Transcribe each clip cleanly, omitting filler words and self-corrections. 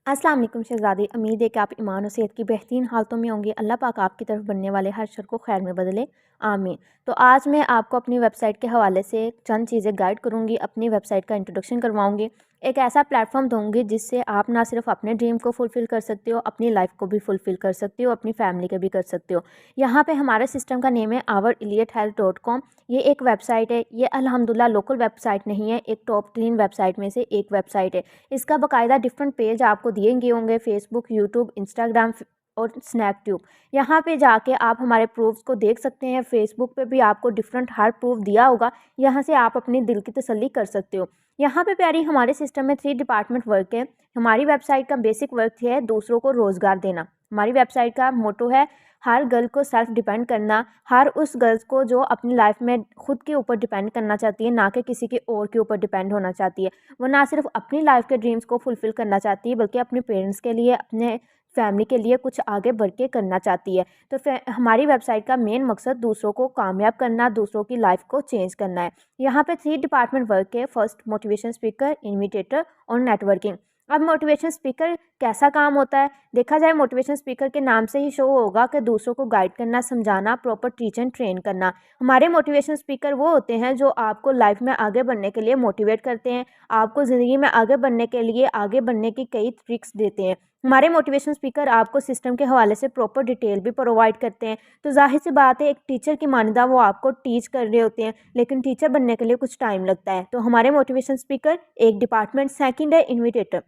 अस्सलाम वालेकुम शहज़ादी। उम्मीद है कि आप ईमान और सेहत की बेहतरीन हालतों में होंगे। अल्लाह पाक आपकी तरफ बनने वाले हर शर को खैर में बदले, आमीन। तो आज मैं आपको अपनी वेबसाइट के हवाले से चंद चीज़ें गाइड करूँगी, अपनी वेबसाइट का इंट्रोडक्शन करवाऊँगी, एक ऐसा प्लेटफॉर्म दूँगी जिससे आप ना सिर्फ अपने ड्रीम को फुलफ़िल कर सकते हो, अपनी लाइफ को भी फुलफ़िल कर सकते हो, अपनी फैमिली के भी कर सकते हो। यहाँ पे हमारे सिस्टम का नेम है oureelitehealth.com। ये एक वेबसाइट है, ये अल्हम्दुलिल्लाह लोकल वेबसाइट नहीं है, एक टॉप 3 वेबसाइट में से एक वेबसाइट है। इसका बाकायदा डिफरेंट पेज आपको दिए गए होंगे, फेसबुक, यूट्यूब, इंस्टाग्राम और स्नैपट्यूब। यहाँ पे जाके आप हमारे प्रूफ्स को देख सकते हैं। फेसबुक पे भी आपको डिफरेंट हर प्रूफ दिया होगा, यहाँ से आप अपनी दिल की तसल्ली कर सकते हो। यहाँ पे प्यारी हमारे सिस्टम में 3 डिपार्टमेंट वर्क है। हमारी वेबसाइट का बेसिक वर्क है दूसरों को रोज़गार देना। हमारी वेबसाइट का मोटो है हर गर्ल को सेल्फ डिपेंड करना, हर उस गर्ल्स को जो अपनी लाइफ में खुद के ऊपर डिपेंड करना चाहती है, ना कि किसी के और के ऊपर डिपेंड होना चाहती है। वो ना सिर्फ अपनी लाइफ के ड्रीम्स को फुलफ़िल करना चाहती है, बल्कि अपने पेरेंट्स के लिए, अपने फैमिली के लिए कुछ आगे बढ़ के करना चाहती है। तो हमारी वेबसाइट का मेन मकसद दूसरों को कामयाब करना, दूसरों की लाइफ को चेंज करना है। यहाँ पे 3 डिपार्टमेंट वर्क है। फर्स्ट मोटिवेशन स्पीकर, इन्विटेटर और नेटवर्किंग। अब मोटिवेशन स्पीकर कैसा काम होता है? देखा जाए मोटिवेशन स्पीकर के नाम से ही शो होगा कि दूसरों को गाइड करना, समझाना, प्रॉपर टीच एंड ट्रेन करना। हमारे मोटिवेशन स्पीकर वो होते हैं जो आपको लाइफ में आगे बढ़ने के लिए मोटिवेट करते हैं, आपको ज़िंदगी में आगे बढ़ने के लिए आगे बढ़ने की कई ट्रिक्स देते हैं। हमारे मोटिवेशन स्पीकर आपको सिस्टम के हवाले से प्रॉपर डिटेल भी प्रोवाइड करते हैं। तो जाहिर सी बात है, एक टीचर की मानदा वो आपको टीच कर रहे होते हैं, लेकिन टीचर बनने के लिए कुछ टाइम लगता है। तो हमारे मोटिवेशन स्पीकर एक डिपार्टमेंट। सेकंड है इन्विटेटर।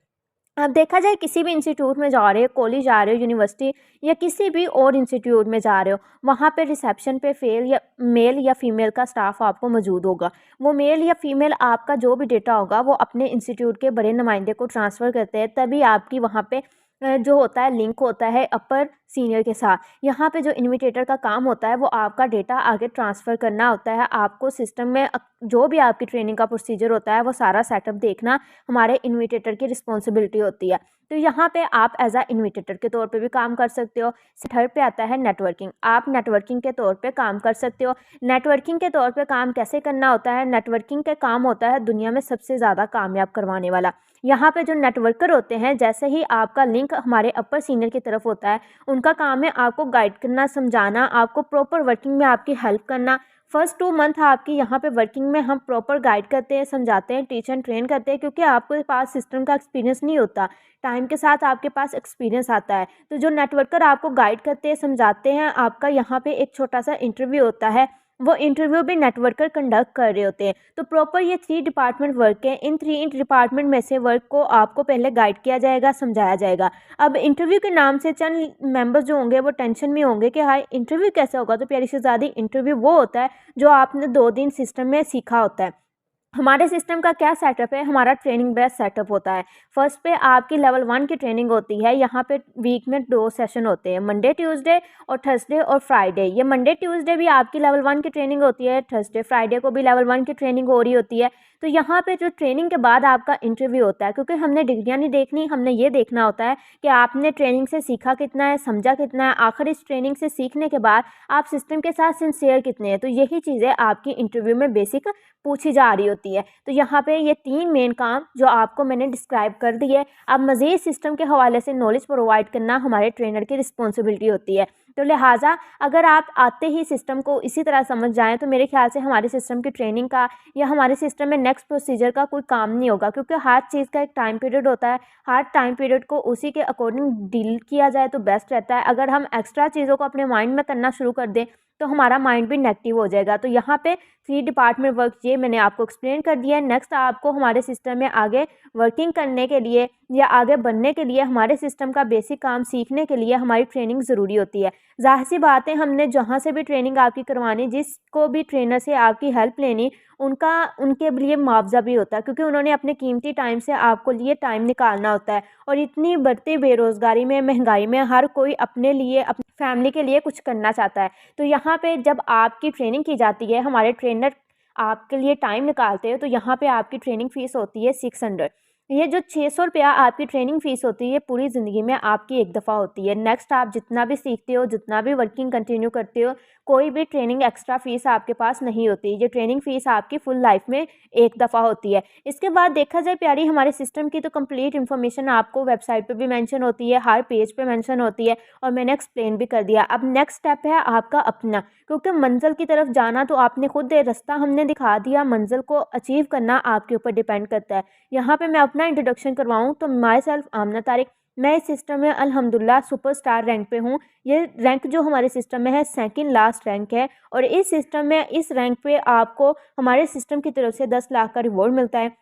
अब देखा जाए किसी भी इंस्टीट्यूट में जा रहे हो, कॉलेज जा रहे हो, यूनिवर्सिटी या किसी भी और इंस्टीट्यूट में जा रहे हो, वहाँ पे रिसेप्शन पे मेल या फीमेल का स्टाफ आपको मौजूद होगा। वो मेल या फीमेल आपका जो भी डेटा होगा वो अपने इंस्टीट्यूट के बड़े नुमाइंदे को ट्रांसफ़र करते हैं, तभी आपकी वहाँ पे जो होता है लिंक होता है अपर सीनियर के साथ। यहाँ पे जो इन्विटेटर का काम होता है वो आपका डेटा आगे ट्रांसफ़र करना होता है। आपको सिस्टम में जो भी आपकी ट्रेनिंग का प्रोसीजर होता है वो सारा सेटअप देखना हमारे इन्विटेटर की रिस्पॉन्सिबिलिटी होती है। तो यहाँ पे आप एज अ इन्विटेटर के तौर पे भी काम कर सकते हो। थर्ड पे आता है नेटवर्किंग। आप नेटवर्किंग के तौर पे काम कर सकते हो। नेटवर्किंग के तौर पे काम कैसे करना होता है? नेटवर्किंग का काम होता है दुनिया में सबसे ज़्यादा कामयाब करवाने वाला। यहाँ पे जो नेटवर्कर होते हैं, जैसे ही आपका लिंक हमारे अपर सीनियर की तरफ होता है, उनका काम है आपको गाइड करना, समझाना, आपको प्रॉपर वर्किंग में आपकी हेल्प करना। फर्स्ट 2 मंथ आपकी यहाँ पे वर्किंग में हम प्रॉपर गाइड करते हैं, समझाते हैं, टीच एंड ट्रेन करते हैं, क्योंकि आपके पास सिस्टम का एक्सपीरियंस नहीं होता। टाइम के साथ आपके पास एक्सपीरियंस आता है। तो जो नेटवर्कर आपको गाइड करते हैं, समझाते हैं, आपका यहाँ पे एक छोटा सा इंटरव्यू होता है, वो इंटरव्यू भी नेटवर्कर कंडक्ट कर रहे होते हैं। तो प्रॉपर ये 3 डिपार्टमेंट वर्क है। इन 3 डिपार्टमेंट में से वर्क को आपको पहले गाइड किया जाएगा, समझाया जाएगा। अब इंटरव्यू के नाम से चंद मेंबर्स जो होंगे वो टेंशन में होंगे कि हाय इंटरव्यू कैसे होगा? तो प्यारी शहज़ादी, इंटरव्यू वो होता है जो आपने 2 दिन सिस्टम में सीखा होता है। हमारे सिस्टम का क्या सेटअप है? हमारा ट्रेनिंग बेस्ड सेटअप होता है। फर्स्ट पे आपकी लेवल 1 की ट्रेनिंग होती है। यहाँ पे वीक में 2 सेशन होते हैं, मंडे ट्यूसडे और थर्सडे और फ्राइडे। ये मंडे ट्यूसडे भी आपकी लेवल 1 की ट्रेनिंग होती है, थर्सडे फ्राइडे को भी लेवल 1 की ट्रेनिंग हो रही होती है। तो यहाँ पे जो ट्रेनिंग के बाद आपका इंटरव्यू होता है, क्योंकि हमने डिग्रियाँ नहीं देखनी, हमने ये देखना होता है कि आपने ट्रेनिंग से सीखा कितना है, समझा कितना है, आखिर इस ट्रेनिंग से सीखने के बाद आप सिस्टम के साथ सिंसियर कितने हैं। तो यही चीज़ें आपकी इंटरव्यू में बेसिक पूछी जा रही होती है। तो यहाँ पे ये 3 मेन काम जो आपको मैंने डिस्क्राइब कर दिए। अब मज़ीद सिस्टम के हवाले से नॉलेज प्रोवाइड करना हमारे ट्रेनर की रिस्पॉन्सिबिलिटी होती है। तो लिहाजा अगर आप आते ही सिस्टम को इसी तरह समझ जाएँ, तो मेरे ख्याल से हमारे सिस्टम की ट्रेनिंग का या हमारे सिस्टम में नेक्स्ट प्रोसीजर का कोई काम नहीं होगा, क्योंकि हर चीज़ का एक टाइम पीरियड होता है। हर टाइम पीरियड को उसी के अकॉर्डिंग डील किया जाए तो बेस्ट रहता है। अगर हम एक्स्ट्रा चीज़ों को अपने माइंड में करना शुरू कर दें तो हमारा माइंड भी नेगेटिव हो जाएगा। तो यहाँ पे 3 डिपार्टमेंट वर्क ये मैंने आपको एक्सप्लेन कर दिया है। नेक्स्ट आपको हमारे सिस्टम में आगे वर्किंग करने के लिए या आगे बढ़ने के लिए, हमारे सिस्टम का बेसिक काम सीखने के लिए हमारी ट्रेनिंग ज़रूरी होती है। ज़ाहिर सी बात है, हमने जहाँ से भी ट्रेनिंग आपकी करवानी, जिसको भी ट्रेनर से आपकी हेल्प लेनी, उनके लिए मुआवजा भी होता है, क्योंकि उन्होंने अपने कीमती टाइम से आपको लिए टाइम निकालना होता है। और इतनी बढ़ती बेरोज़गारी में, महंगाई में हर कोई अपने लिए, अपनी फैमिली के लिए कुछ करना चाहता है। तो यहाँ पे जब आपकी ट्रेनिंग की जाती है, हमारे ट्रेनर आपके लिए टाइम निकालते हैं, तो यहाँ पे आपकी ट्रेनिंग फ़ीस होती है 600। ये जो 600 रुपया आपकी ट्रेनिंग फ़ीस होती है, पूरी ज़िंदगी में आपकी एक दफ़ा होती है। नेक्स्ट आप जितना भी सीखते हो, जितना भी वर्किंग कंटिन्यू करते हो, कोई भी ट्रेनिंग एक्स्ट्रा फ़ीस आपके पास नहीं होती। ये ट्रेनिंग फ़ीस आपकी फुल लाइफ में एक दफ़ा होती है। इसके बाद देखा जाए प्यारी हमारे सिस्टम की, तो कंप्लीट इन्फॉर्मेशन आपको वेबसाइट पे भी मेंशन होती है, हर पेज पे मेंशन होती है और मैंने एक्सप्लेन भी कर दिया। अब नेक्स्ट स्टेप है आपका अपना, क्योंकि मंज़िल की तरफ जाना तो आपने खुद रास्ता हमने दिखा दिया, मंज़िल को अचीव करना आपके ऊपर डिपेंड करता है। यहाँ पे मैं अपना इंट्रोडक्शन करवाऊँ तो माई सेल्फ आमना तारिक, मैं इस सिस्टम में अल्हम्दुलिल्लाह सुपरस्टार रैंक पे हूँ। ये रैंक जो हमारे सिस्टम में है सेकंड लास्ट रैंक है और इस सिस्टम में इस रैंक पे आपको हमारे सिस्टम की तरफ से 10 लाख का रिवॉर्ड मिलता है।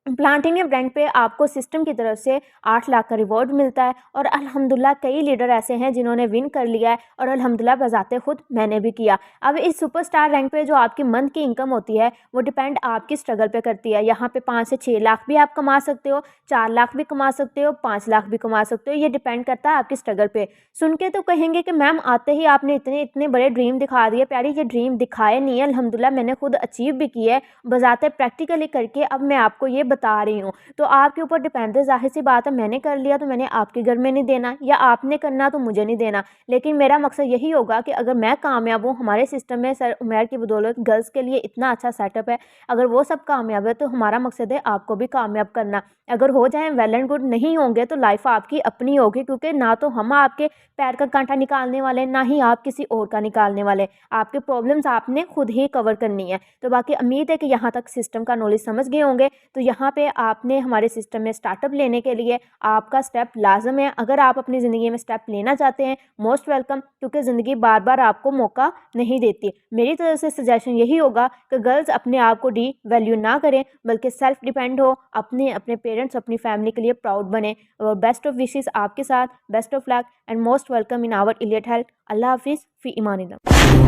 प्लाटिनियम रैंक पे आपको सिस्टम की तरफ से 8 लाख का रिवॉर्ड मिलता है और अल्हम्दुलिल्लाह कई लीडर ऐसे हैं जिन्होंने विन कर लिया है और अल्हम्दुलिल्लाह बजाते खुद मैंने भी किया। अब इस सुपरस्टार रैंक पे जो आपकी मंथ की इनकम होती है वो डिपेंड आपकी स्ट्रगल पे करती है। यहाँ पे 5 से 6 लाख भी आप कमा सकते हो, 4 लाख भी कमा सकते हो, 5 लाख भी कमा सकते हो, ये डिपेंड करता है आपकी स्ट्रगल पे। सुन के तो कहेंगे कि मैम आते ही आपने इतने इतने बड़े ड्रीम दिखा दिए। प्यारी ये ड्रीम दिखाए नहीं है, अल्हम्दुलिल्लाह मैंने खुद अचीव भी किया है बजाते प्रैक्टिकली करके। अब मैं आपको ये बता रही हूँ, तो आपके ऊपर डिपेंड है। जाहिर सी बात है, मैंने कर लिया तो मैंने आपके घर में नहीं देना या आपने करना तो मुझे नहीं देना, लेकिन मेरा मकसद यही होगा कि अगर मैं कामयाब हूँ, हमारे सिस्टम में सर उमैर की बदौलत गर्ल्स के लिए इतना अच्छा सेटअप है, अगर वो सब कामयाब है तो हमारा मकसद है आपको भी कामयाब करना। अगर हो जाए वेल एंड गुड, नहीं होंगे तो लाइफ आपकी अपनी होगी, क्योंकि ना तो हम आपके पैर का कांटा निकालने वाले, ना ही आप किसी और का निकालने वाले। आपके प्रॉब्लम्स आपने खुद ही कवर करनी है। तो बाकी उम्मीद है कि यहाँ तक सिस्टम का नॉलेज समझ गए होंगे। तो यहाँ पे आपने हमारे सिस्टम में स्टार्टअप लेने के लिए आपका स्टेप लाजम है। अगर आप अपनी ज़िंदगी में स्टेप लेना चाहते हैं, मोस्ट वेलकम, क्योंकि ज़िंदगी बार बार आपको मौका नहीं देती। मेरी तरफ से सजेशन यही होगा कि गर्ल्स अपने आप को डी वैल्यू ना करें, बल्कि सेल्फ डिपेंड हो, अपने पेरेंट्स अपनी फैमिली के लिए प्राउड बने। और बेस्ट ऑफ विशेस आपके साथ, best of luck and most welcome in our Elliot health. Allah हाफिज़, फ़ी इमानिल्लाह।